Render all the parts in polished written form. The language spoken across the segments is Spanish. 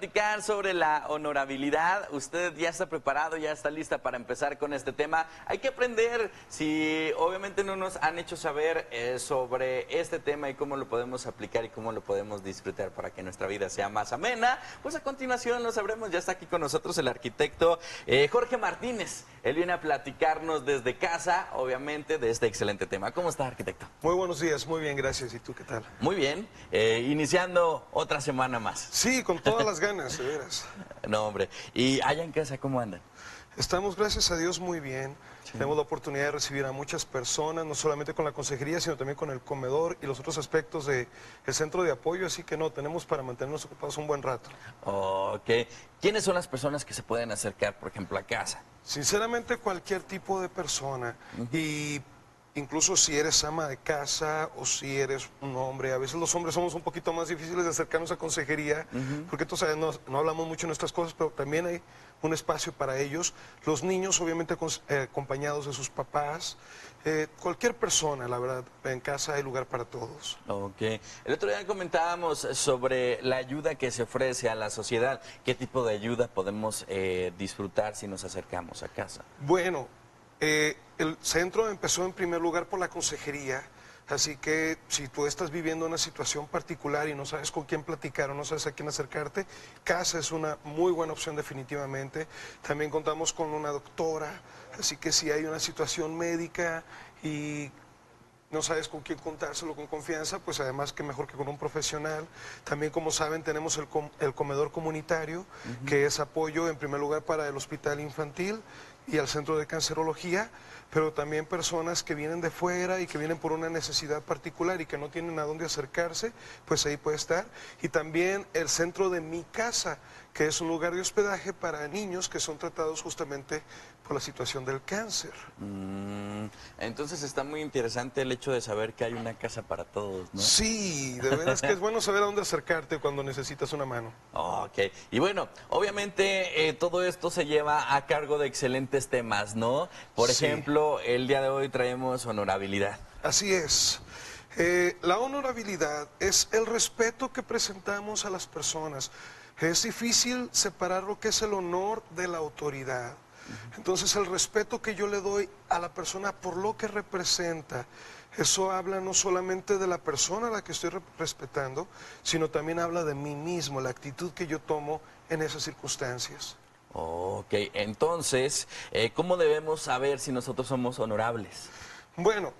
platicar sobre la honorabilidad. Usted ya está preparado, ya está lista para empezar con este tema. Hay que aprender, si obviamente no nos han hecho saber sobre este tema y cómo lo podemos aplicar y cómo lo podemos disfrutar para que nuestra vida sea más amena. Pues a continuación lo sabremos. Ya está aquí con nosotros el arquitecto Jorge Martínez. Él viene a platicarnos desde casa, obviamente, de este excelente tema. ¿Cómo está, arquitecto? Muy buenos días, muy bien, gracias. ¿Y tú qué tal? Muy bien, iniciando otra semana más. Sí, con todas las ganas, de veras. No, hombre. ¿Y allá en casa cómo andan? Estamos, gracias a Dios, muy bien. Sí. Tenemos la oportunidad de recibir a muchas personas, no solamente con la consejería, sino también con el comedor y los otros aspectos del centro de apoyo, así que no, tenemos para mantenernos ocupados un buen rato. Ok. ¿Quiénes son las personas que se pueden acercar, por ejemplo, a casa? Sinceramente, cualquier tipo de persona. Y incluso si eres ama de casa o si eres un hombre, a veces los hombres somos un poquito más difíciles de acercarnos a consejería, porque tú sabes, no hablamos mucho de nuestras cosas, pero también hay un espacio para ellos. Los niños, obviamente, acompañados de sus papás. Cualquier persona, la verdad, en casa hay lugar para todos. Ok. El otro día comentábamos sobre la ayuda que se ofrece a la sociedad. ¿Qué tipo de ayuda podemos disfrutar si nos acercamos a casa? Bueno, el centro empezó en primer lugar por la consejería, así que si tú estás viviendo una situación particular y no sabes con quién platicar o no sabes a quién acercarte, casa es una muy buena opción definitivamente. También contamos con una doctora, así que si hay una situación médica y no sabes con quién contárselo con confianza, pues además que mejor que con un profesional. También, como saben, tenemos el comedor comunitario, que es apoyo en primer lugar para el hospital infantil y al centro de cancerología, pero también personas que vienen de fuera y que vienen por una necesidad particular y que no tienen a dónde acercarse, pues ahí puede estar. Y también el centro de Mi Casa, que es un lugar de hospedaje para niños que son tratados justamente por la situación del cáncer. Entonces está muy interesante el hecho de saber que hay una casa para todos, ¿no? Sí, de veras que es bueno saber a dónde acercarte cuando necesitas una mano. Ok, y bueno, obviamente todo esto se lleva a cargo de excelentes temas, ¿no? Por ejemplo, el día de hoy traemos honorabilidad. Así es. La honorabilidad es el respeto que presentamos a las personas. Es difícil separar lo que es el honor de la autoridad. Entonces, el respeto que yo le doy a la persona por lo que representa, eso habla no solamente de la persona a la que estoy respetando, sino también habla de mí mismo, la actitud que yo tomo en esas circunstancias. Ok, entonces, ¿cómo debemos saber si nosotros somos honorables? Bueno,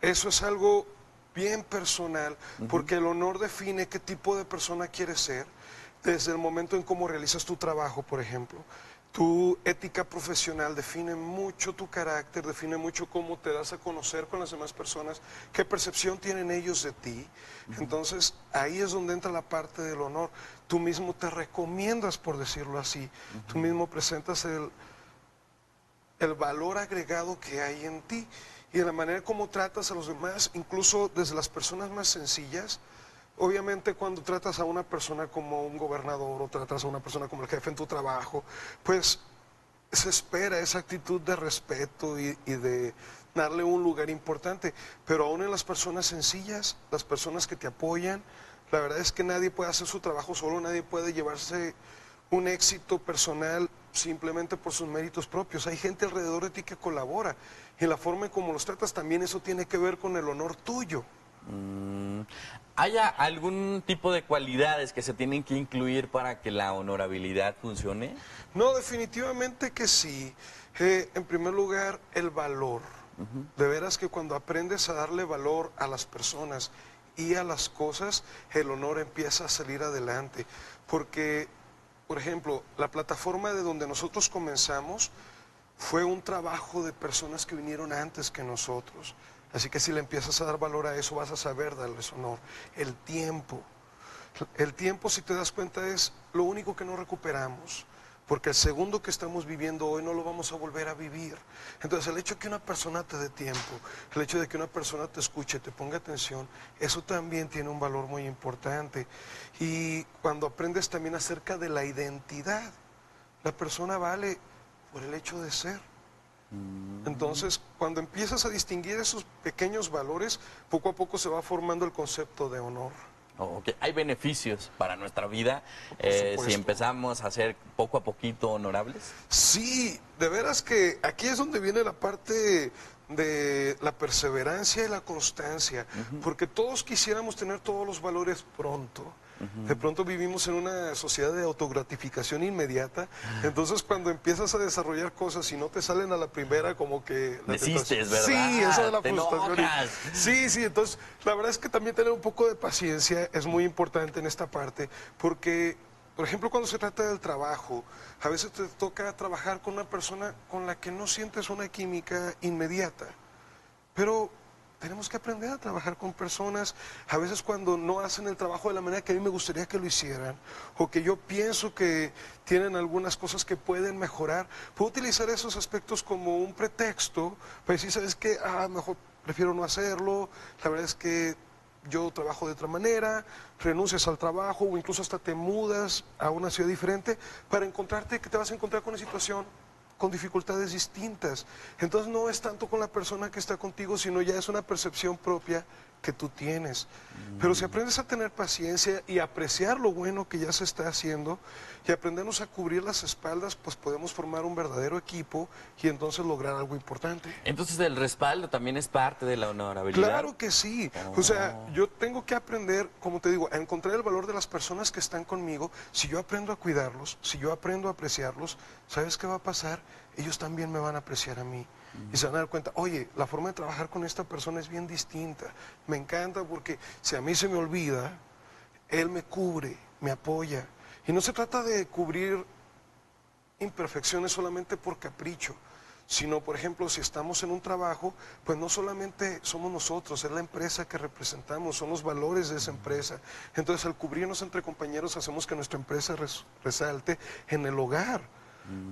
eso es algo bien personal, porque el honor define qué tipo de persona quieres ser, desde el momento en cómo realizas tu trabajo, por ejemplo. Tu ética profesional define mucho tu carácter, define mucho cómo te das a conocer con las demás personas, qué percepción tienen ellos de ti. Entonces, ahí es donde entra la parte del honor. Tú mismo te recomiendas, por decirlo así. Tú mismo presentas el valor agregado que hay en ti y de la manera como tratas a los demás, incluso desde las personas más sencillas. Obviamente, cuando tratas a una persona como un gobernador o tratas a una persona como el jefe en tu trabajo, pues se espera esa actitud de respeto y de darle un lugar importante. Pero aún en las personas sencillas, las personas que te apoyan, la verdad es que nadie puede hacer su trabajo solo, nadie puede llevarse un éxito personal simplemente por sus méritos propios. Hay gente alrededor de ti que colabora y la forma en cómo los tratas también eso tiene que ver con el honor tuyo. ¿Hay algún tipo de cualidades que se tienen que incluir para que la honorabilidad funcione? No, definitivamente que sí. En primer lugar, el valor. De veras que cuando aprendes a darle valor a las personas y a las cosas, el honor empieza a salir adelante. Porque, por ejemplo, la plataforma de donde nosotros comenzamos fue un trabajo de personas que vinieron antes que nosotros. Así que si le empiezas a dar valor a eso, vas a saber darles honor. El tiempo. El tiempo, si te das cuenta, es lo único que no recuperamos. Porque el segundo que estamos viviendo hoy no lo vamos a volver a vivir. Entonces, el hecho de que una persona te dé tiempo, el hecho de que una persona te escuche, te ponga atención, eso también tiene un valor muy importante. Y cuando aprendes también acerca de la identidad, la persona vale por el hecho de ser. Entonces, cuando empiezas a distinguir esos pequeños valores, poco a poco se va formando el concepto de honor. Ok, hay beneficios para nuestra vida Por supuesto. si empezamos a ser poco a poquito honorables. Sí, de veras que aquí es donde viene la parte de la perseverancia y la constancia, porque todos quisiéramos tener todos los valores pronto. De pronto vivimos en una sociedad de autogratificación inmediata, entonces cuando empiezas a desarrollar cosas y no te salen a la primera, como que la Desistes, tentación. ¿verdad? Sí, eso de la Te frustración. enojas. Sí, sí, entonces la verdad es que también tener un poco de paciencia es muy importante en esta parte, porque por ejemplo, cuando se trata del trabajo, a veces te toca trabajar con una persona con la que no sientes una química inmediata, pero tenemos que aprender a trabajar con personas, a veces cuando no hacen el trabajo de la manera que a mí me gustaría que lo hicieran, o que yo pienso que tienen algunas cosas que pueden mejorar, puedo utilizar esos aspectos como un pretexto para decir, ¿sabes qué? Mejor prefiero no hacerlo, la verdad es que yo trabajo de otra manera, renuncias al trabajo o incluso hasta te mudas a una ciudad diferente para encontrarte que te vas a encontrar con una situación con dificultades distintas. Entonces no es tanto con la persona que está contigo, sino ya es una percepción propia que tú tienes. Pero si aprendes a tener paciencia y apreciar lo bueno que ya se está haciendo y aprendemos a cubrir las espaldas, pues podemos formar un verdadero equipo y entonces lograr algo importante. Entonces el respaldo también es parte de la honorabilidad. Claro que sí. O sea, yo tengo que aprender, como te digo, a encontrar el valor de las personas que están conmigo. Si yo aprendo a cuidarlos, si yo aprendo a apreciarlos, ¿sabes qué va a pasar? Ellos también me van a apreciar a mí. Y se van a dar cuenta, oye, la forma de trabajar con esta persona es bien distinta. Me encanta porque si a mí se me olvida, él me cubre, me apoya. Y no se trata de cubrir imperfecciones solamente por capricho, sino, por ejemplo, si estamos en un trabajo, pues no solamente somos nosotros, es la empresa que representamos, son los valores de esa empresa. Entonces, al cubrirnos entre compañeros, hacemos que nuestra empresa resalte en el hogar.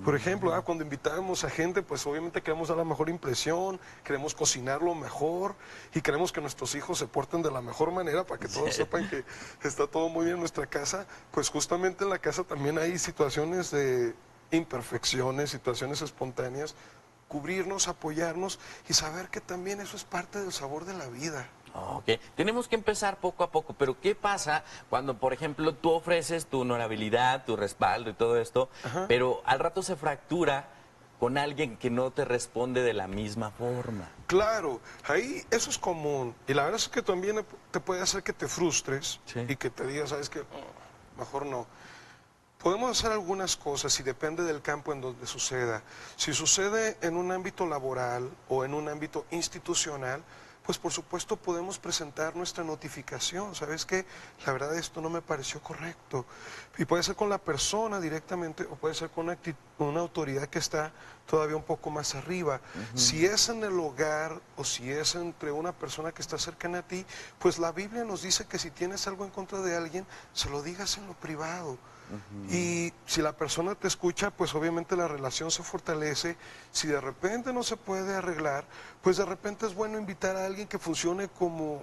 Por ejemplo, cuando invitamos a gente, pues obviamente queremos dar la mejor impresión, queremos cocinarlo mejor y queremos que nuestros hijos se porten de la mejor manera para que todos sepan que está todo muy bien en nuestra casa. Pues justamente en la casa también hay situaciones de imperfecciones, situaciones espontáneas, cubrirnos, apoyarnos y saber que también eso es parte del sabor de la vida. Ok, tenemos que empezar poco a poco, pero ¿qué pasa cuando, por ejemplo, tú ofreces tu honorabilidad, tu respaldo y todo esto, pero al rato se fractura con alguien que no te responde de la misma forma? Claro, ahí eso es común y la verdad es que también te puede hacer que te frustres y que te digas, ¿sabes qué? Mejor no. Podemos hacer algunas cosas y depende del campo en donde suceda. Si sucede en un ámbito laboral o en un ámbito institucional, pues por supuesto podemos presentar nuestra notificación. ¿Sabes qué? La verdad esto no me pareció correcto. Y puede ser con la persona directamente o puede ser con una autoridad que está todavía un poco más arriba. Si es en el hogar o si es entre una persona que está cercana a ti, pues la Biblia nos dice que si tienes algo en contra de alguien, se lo digas en lo privado. Y si la persona te escucha, pues obviamente la relación se fortalece. Si de repente no se puede arreglar, pues de repente es bueno invitar a alguien que funcione como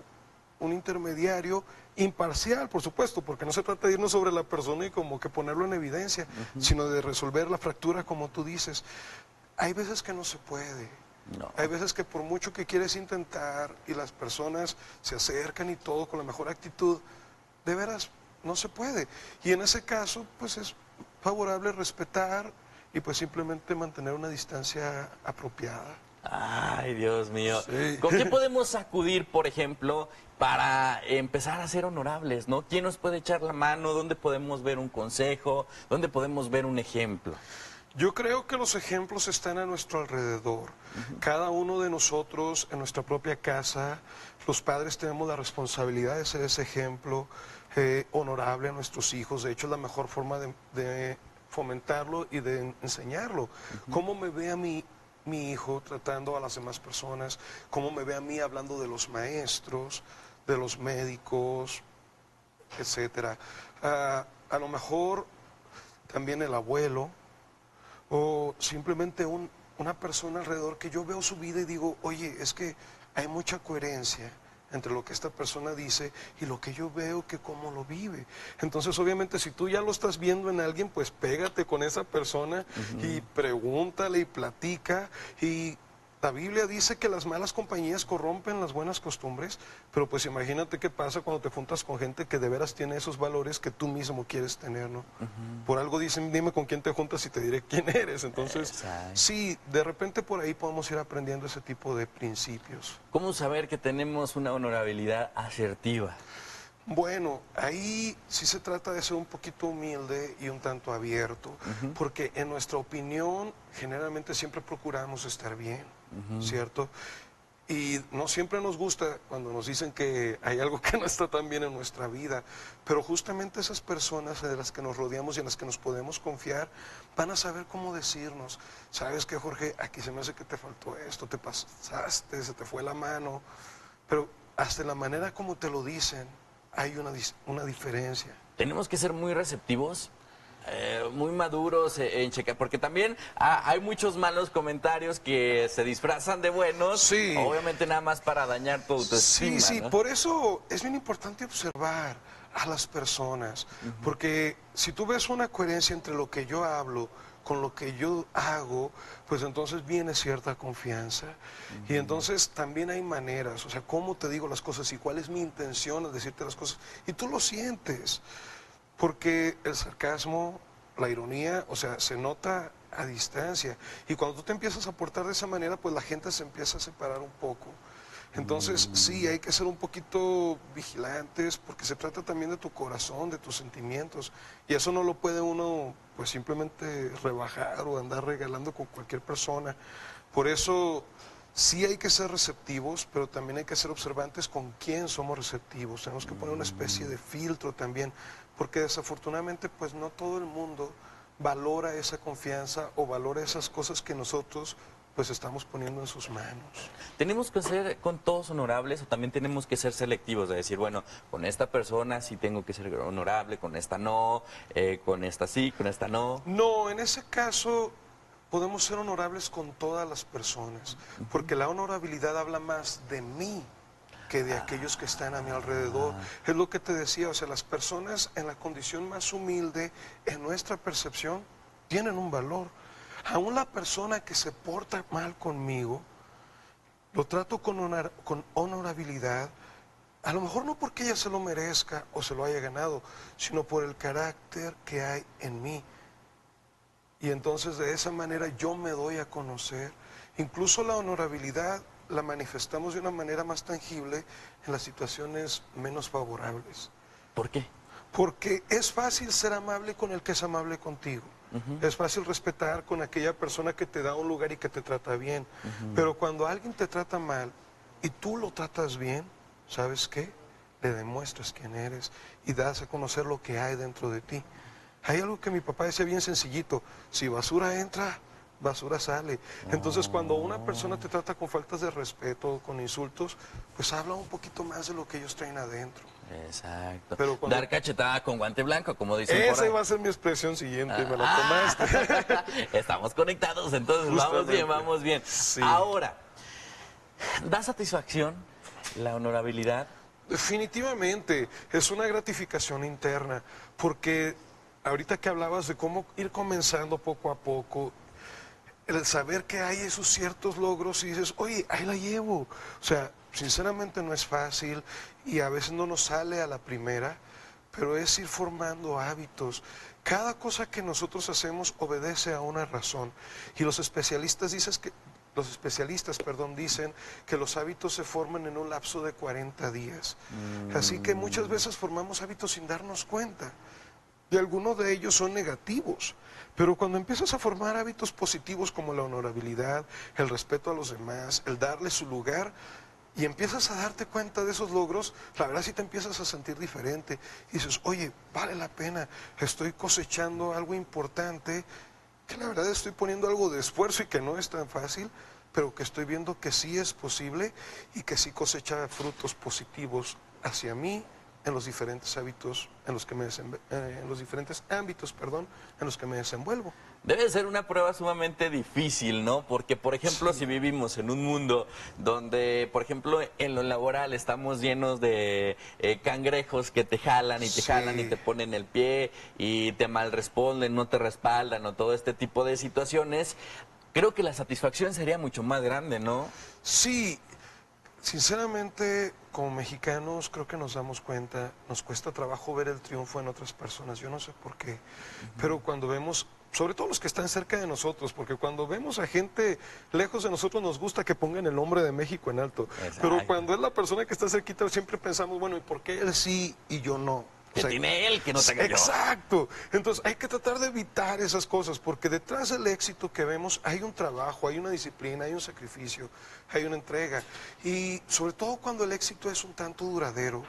un intermediario imparcial, por supuesto, porque no se trata de irnos sobre la persona y como que ponerlo en evidencia, sino de resolver la fractura como tú dices. Hay veces que no se puede. No. Hay veces que por mucho que quieres intentar y las personas se acercan y todo con la mejor actitud, de veras no se puede. Y en ese caso, pues es favorable respetar y pues simplemente mantener una distancia apropiada. Ay, Dios mío. Sí. ¿Con qué podemos acudir, por ejemplo, para empezar a ser honorables, ¿no? ¿Quién nos puede echar la mano? ¿Dónde podemos ver un consejo? ¿Dónde podemos ver un ejemplo? Yo creo que los ejemplos están a nuestro alrededor. Cada uno de nosotros en nuestra propia casa, los padres tenemos la responsabilidad de ser ese ejemplo honorable a nuestros hijos. De hecho, es la mejor forma de fomentarlo y de enseñarlo. ¿Cómo me ve a mi hijo tratando a las demás personas? ¿Cómo me ve a mí hablando de los maestros, de los médicos, etcétera? A lo mejor también el abuelo o simplemente una persona alrededor que yo veo su vida y digo, oye, es que hay mucha coherencia entre lo que esta persona dice y lo que yo veo que cómo lo vive. Entonces, obviamente, si tú ya lo estás viendo en alguien, pues pégate con esa persona y pregúntale y platica y La Biblia dice que las malas compañías corrompen las buenas costumbres, pero pues imagínate qué pasa cuando te juntas con gente que de veras tiene esos valores que tú mismo quieres tener, ¿no? Por algo dicen, dime con quién te juntas y te diré quién eres. Entonces, Exacto. sí, de repente por ahí podemos ir aprendiendo ese tipo de principios. ¿Cómo saber que tenemos una honorabilidad asertiva? Bueno, ahí sí se trata de ser un poquito humilde y un tanto abierto, porque en nuestra opinión generalmente siempre procuramos estar bien, ¿cierto? Y no siempre nos gusta cuando nos dicen que hay algo que no está tan bien en nuestra vida, pero justamente esas personas de las que nos rodeamos y en las que nos podemos confiar van a saber cómo decirnos, ¿sabes qué, Jorge? Aquí se me hace que te faltó esto, te pasaste, se te fue la mano, pero hasta en la manera como te lo dicen hay una diferencia. Tenemos que ser muy receptivos, muy maduros en checar, porque también hay muchos malos comentarios que se disfrazan de buenos, Sí. obviamente nada más para dañar tu autoestima. Sí, sí, ¿no? por eso es bien importante observar a las personas, porque si tú ves una coherencia entre lo que yo hablo con lo que yo hago, pues entonces viene cierta confianza. Y entonces también hay maneras, o sea, cómo te digo las cosas y cuál es mi intención al decirte las cosas. Y tú lo sientes, porque el sarcasmo, la ironía, o sea, se nota a distancia. Y cuando tú te empiezas a portar de esa manera, pues la gente se empieza a separar un poco. Entonces, sí, hay que ser un poquito vigilantes porque se trata también de tu corazón, de tus sentimientos. Y eso no lo puede uno, pues simplemente rebajar o andar regalando con cualquier persona. Por eso, sí hay que ser receptivos, pero también hay que ser observantes con quién somos receptivos. Tenemos que poner una especie de filtro también, porque desafortunadamente, pues no todo el mundo valora esa confianza o valora esas cosas que nosotros pues estamos poniendo en sus manos. ¿Tenemos que ser con todos honorables o también tenemos que ser selectivos? De decir, bueno, con esta persona sí tengo que ser honorable, con esta no, con esta sí, con esta no. No, en ese caso podemos ser honorables con todas las personas, porque la honorabilidad habla más de mí que de aquellos que están a mi alrededor. Es lo que te decía, o sea, las personas en la condición más humilde, en nuestra percepción, tienen un valor. Aún la persona que se porta mal conmigo, lo trato con honorabilidad, a lo mejor no porque ella se lo merezca o se lo haya ganado, sino por el carácter que hay en mí. Y entonces de esa manera yo me doy a conocer. Incluso la honorabilidad la manifestamos de una manera más tangible en las situaciones menos favorables. ¿Por qué? Porque es fácil ser amable con el que es amable contigo. Es fácil respetar con aquella persona que te da un lugar y que te trata bien. Pero cuando alguien te trata mal y tú lo tratas bien, ¿sabes qué? Le demuestras quién eres y das a conocer lo que hay dentro de ti. Hay algo que mi papá decía bien sencillito: si basura entra, basura sale. Entonces cuando una persona te trata con faltas de respeto, con insultos, pues habla un poquito más de lo que ellos traen adentro. Exacto. Pero cuando... Dar cachetada con guante blanco, como dicen por Esa ahí. va a ser mi expresión siguiente, me la tomaste. Estamos conectados, entonces Justamente. vamos bien. Sí. Ahora, ¿da satisfacción la honorabilidad? Definitivamente, es una gratificación interna, porque ahorita que hablabas de cómo ir comenzando poco a poco, el saber que hay esos ciertos logros y dices, oye, ahí la llevo. O sea, sinceramente no es fácil y a veces no nos sale a la primera, pero es ir formando hábitos. Cada cosa que nosotros hacemos obedece a una razón. Y los especialistas dicen que los hábitos se forman en un lapso de 40 días. Así que muchas veces formamos hábitos sin darnos cuenta. Y algunos de ellos son negativos. Pero cuando empiezas a formar hábitos positivos como la honorabilidad, el respeto a los demás, el darle su lugar, y empiezas a darte cuenta de esos logros, la verdad sí te empiezas a sentir diferente. Y dices, oye, vale la pena, estoy cosechando algo importante, que la verdad estoy poniendo algo de esfuerzo y que no es tan fácil, pero que estoy viendo que sí es posible y que sí cosecha frutos positivos hacia mí en los diferentes hábitos en los que en los diferentes ámbitos, en los que me desenvuelvo. Debe ser una prueba sumamente difícil, ¿no? Porque, por ejemplo, si vivimos en un mundo donde, por ejemplo, en lo laboral estamos llenos de cangrejos que te jalan y te jalan y te ponen el pie y te mal responden, no te respaldan o todo este tipo de situaciones, creo que la satisfacción sería mucho más grande, ¿no? Sí, sinceramente, como mexicanos, creo que nos damos cuenta, nos cuesta trabajo ver el triunfo en otras personas. Yo no sé por qué, pero cuando vemos, sobre todo los que están cerca de nosotros, porque cuando vemos a gente lejos de nosotros nos gusta que pongan el nombre de México en alto. Pero Exacto. cuando es la persona que está cerquita, siempre pensamos, bueno, ¿y por qué él sí y yo no? Que tiene él, que no tenga yo. Exacto. Entonces hay que tratar de evitar esas cosas, porque detrás del éxito que vemos hay un trabajo, hay una disciplina, hay un sacrificio, hay una entrega. Y sobre todo cuando el éxito es un tanto duradero,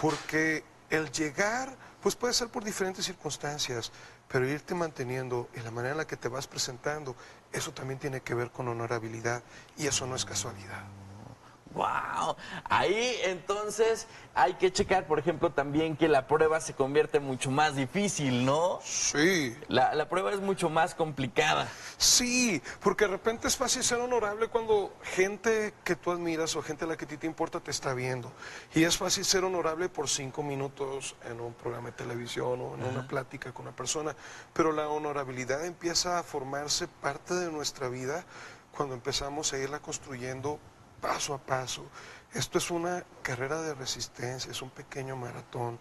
porque el llegar, pues puede ser por diferentes circunstancias, pero irte manteniendo y la manera en la que te vas presentando, eso también tiene que ver con honorabilidad y eso no es casualidad. Wow, ahí entonces hay que checar, por ejemplo, también que la prueba se convierte mucho más difícil, ¿no? Sí. La prueba es mucho más complicada. Sí, porque de repente es fácil ser honorable cuando gente que tú admiras o gente a la que a ti te importa te está viendo. Y es fácil ser honorable por 5 minutos en un programa de televisión o en una plática con una persona. Pero la honorabilidad empieza a formarse parte de nuestra vida cuando empezamos a irla construyendo paso a paso. Esto es una carrera de resistencia, es un pequeño maratón.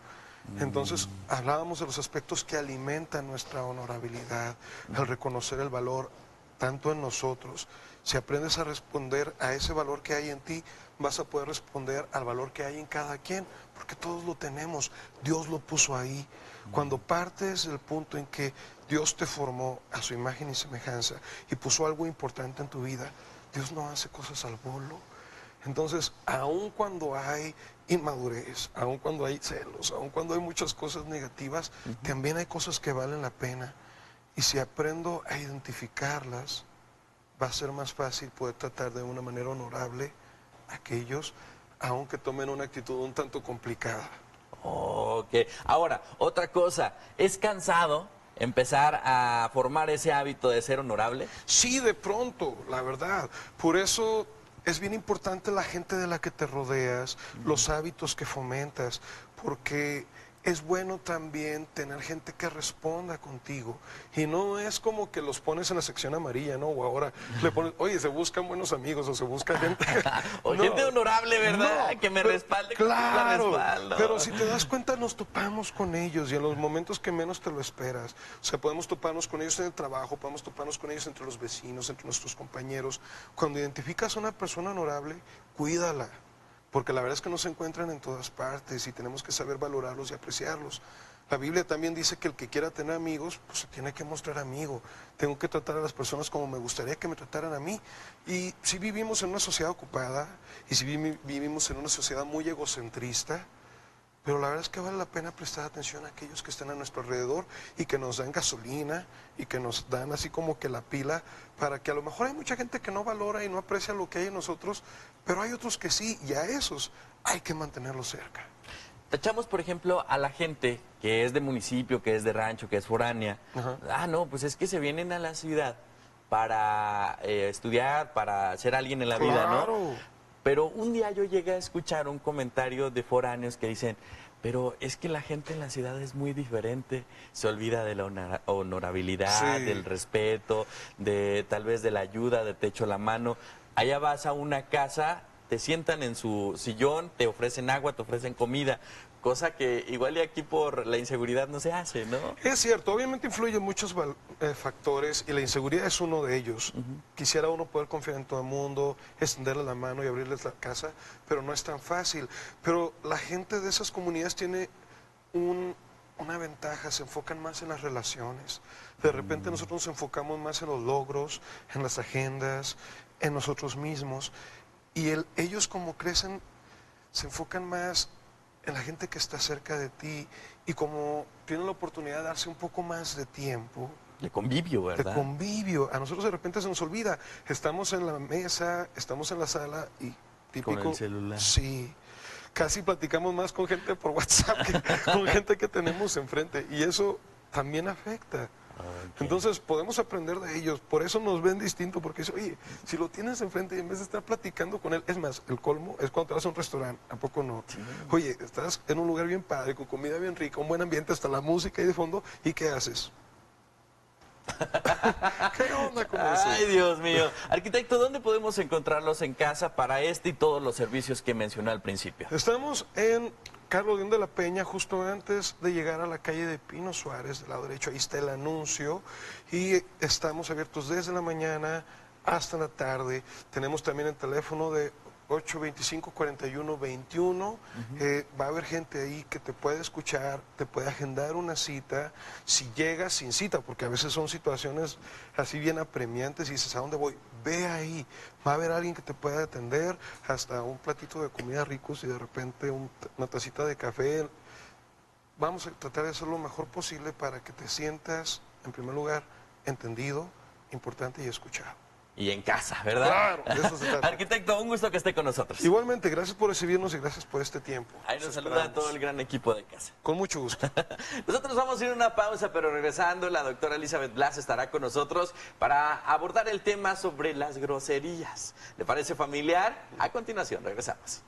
Entonces, hablábamos de los aspectos que alimentan nuestra honorabilidad, el reconocer el valor tanto en nosotros. Si aprendes a responder a ese valor que hay en ti, vas a poder responder al valor que hay en cada quien, porque todos lo tenemos, Dios lo puso ahí. Cuando partes del punto en que Dios te formó a su imagen y semejanza y puso algo importante en tu vida, Dios no hace cosas al volo. Entonces, aun cuando hay inmadurez, aun cuando hay celos, aun cuando hay muchas cosas negativas, también hay cosas que valen la pena. Y si aprendo a identificarlas, va a ser más fácil poder tratar de una manera honorable a aquellos, aunque tomen una actitud un tanto complicada. Ok, ahora, otra cosa, ¿es cansado empezar a formar ese hábito de ser honorable? Sí, de pronto, la verdad. Por eso es bien importante la gente de la que te rodeas, los hábitos que fomentas, porque es bueno también tener gente que responda contigo. Y no es como que los pones en la sección amarilla, ¿no? O ahora le pones, oye, se buscan buenos amigos o se busca gente. O No, gente honorable, ¿verdad? no, Que me pero- respalde, con quien la Claro, respaldo. pero si te das cuenta nos topamos con ellos y en los momentos que menos te lo esperas. O sea, podemos toparnos con ellos en el trabajo, podemos toparnos con ellos entre los vecinos, entre nuestros compañeros. Cuando identificas a una persona honorable, cuídala, porque la verdad es que no se encuentran en todas partes y tenemos que saber valorarlos y apreciarlos. La Biblia también dice que el que quiera tener amigos, pues se tiene que mostrar amigo. Tengo que tratar a las personas como me gustaría que me trataran a mí. Y si vivimos en una sociedad ocupada y si vivimos en una sociedad muy egocentrista, pero la verdad es que vale la pena prestar atención a aquellos que están a nuestro alrededor y que nos dan gasolina y que nos dan así como que la pila para que a lo mejor hay mucha gente que no valora y no aprecia lo que hay en nosotros, pero hay otros que sí y a esos hay que mantenerlos cerca. Tachamos, por ejemplo, a la gente que es de municipio, que es de rancho, que es foránea. Ajá. Ah, no, pues es que se vienen a la ciudad para estudiar, para ser alguien en la vida, ¿no? Claro. Pero un día yo llegué a escuchar un comentario de foráneos que dicen, pero es que la gente en la ciudad es muy diferente, se olvida de la honorabilidad, Sí. del respeto, de tal vez de la ayuda, de te echo la mano. Allá vas a una casa, te sientan en su sillón, te ofrecen agua, te ofrecen comida, cosa que igual y aquí por la inseguridad no se hace, ¿no? Es cierto, obviamente influyen muchos factores y la inseguridad es uno de ellos. Quisiera uno poder confiar en todo el mundo, extenderle la mano y abrirles la casa, pero no es tan fácil. Pero la gente de esas comunidades tiene una ventaja, se enfocan más en las relaciones. De repente nosotros nos enfocamos más en los logros, en las agendas, en nosotros mismos. Y ellos como crecen, se enfocan más en la gente que está cerca de ti y como tienen la oportunidad de darse un poco más de tiempo, De convivio, de ¿verdad? convivio. A nosotros de repente se nos olvida, estamos en la mesa, estamos en la sala y típico... Con el celular. Sí, casi platicamos más con gente por WhatsApp que con gente que tenemos enfrente y eso también afecta. Ok. Entonces podemos aprender de ellos, por eso nos ven distinto, porque dice, oye, si lo tienes enfrente y en vez de estar platicando con él, es más, el colmo es cuando te vas a un restaurante, ¿a poco no? Oye, estás en un lugar bien padre, con comida bien rica, un buen ambiente, hasta la música ahí de fondo, ¿y qué haces? ¿Qué onda con eso? Ay, Dios mío. Arquitecto, ¿dónde podemos encontrarlos en casa para este y todos los servicios que mencioné al principio? Estamos en Carlos León de la Peña, justo antes de llegar a la calle de Pino Suárez, del lado derecho, ahí está el anuncio, y estamos abiertos desde la mañana hasta la tarde. Tenemos también el teléfono de 825-4121. Va a haber gente ahí que te puede escuchar, te puede agendar una cita, si llegas sin cita, porque a veces son situaciones así bien apremiantes y dices, ¿a dónde voy? Ve ahí, va a haber alguien que te pueda atender, hasta un platito de comida ricos y de repente una tacita de café. Vamos a tratar de hacer lo mejor posible para que te sientas, en primer lugar, entendido, importante y escuchado. Y en casa, ¿verdad? Claro, de eso se trata. Arquitecto, un gusto que esté con nosotros. Igualmente, gracias por recibirnos y gracias por este tiempo. Ahí nos Los saluda esperamos. todo el gran equipo de casa. Con mucho gusto. Nosotros vamos a ir a una pausa, pero regresando, la doctora Elizabeth Blas estará con nosotros para abordar el tema sobre las groserías. ¿Le parece familiar? A continuación, regresamos.